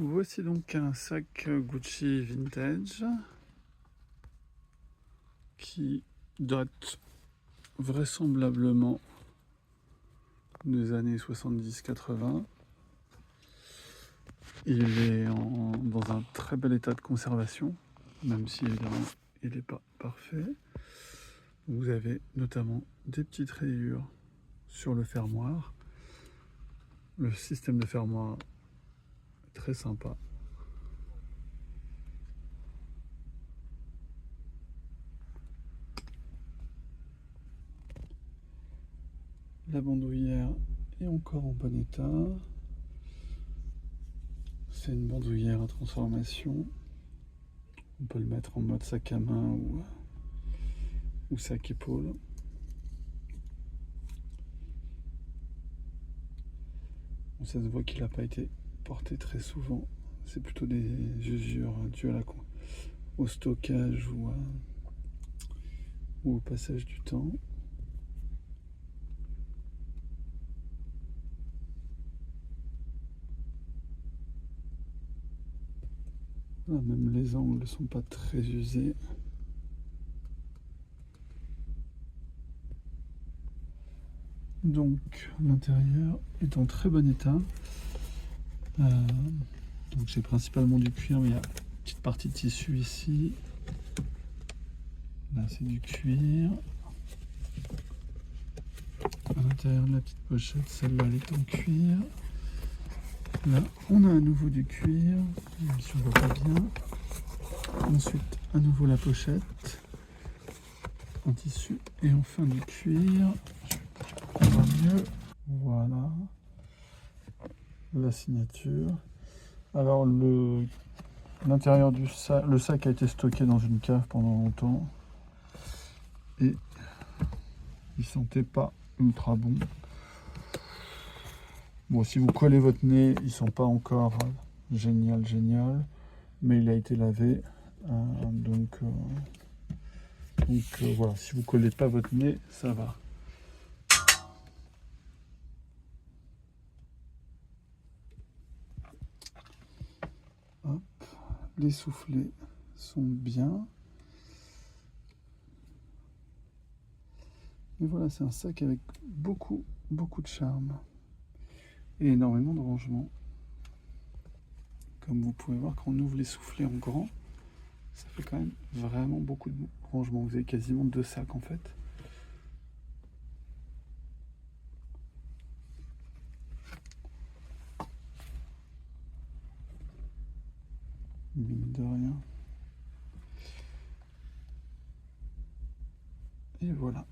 Voici donc un sac Gucci vintage qui date vraisemblablement des années 70-80. Il est dans un très bel état de conservation, même si évidemment il n'est pas parfait. Vous avez notamment des petites rayures sur le fermoir. Le système de fermoir est très sympa. La bandoulière est encore en bon état. C'est une bandoulière à transformation. On peut le mettre en mode sac à main ou sac épaule. Bon, ça se voit qu'il n'a pas été porté très souvent. C'est plutôt des usures dues au stockage ou au passage du temps. Là, même les angles ne sont pas très usés. Donc l'intérieur est en très bon état. Donc c'est principalement du cuir, mais il y a une petite partie de tissu ici. Là c'est du cuir. À l'intérieur de la petite pochette, celle-là elle est en cuir. Là on a à nouveau du cuir, même si on voit pas bien. Ensuite à nouveau la pochette en tissu et enfin du cuir. On voit mieux. Voilà la signature. Alors l'intérieur du sac, le sac a été stocké dans une cave pendant longtemps et il sentait pas ultra bon. Bon, si vous collez votre nez, il sent pas encore génial, mais il a été lavé, donc voilà, si vous collez pas votre nez, ça va. Hop, les soufflets sont bien. Et voilà, c'est un sac avec beaucoup de charme et énormément de rangement. Comme vous pouvez voir, quand on ouvre les soufflets en grand, ça fait quand même vraiment beaucoup de rangement. Vous avez quasiment 2 sacs en fait. Mine de rien. Et voilà.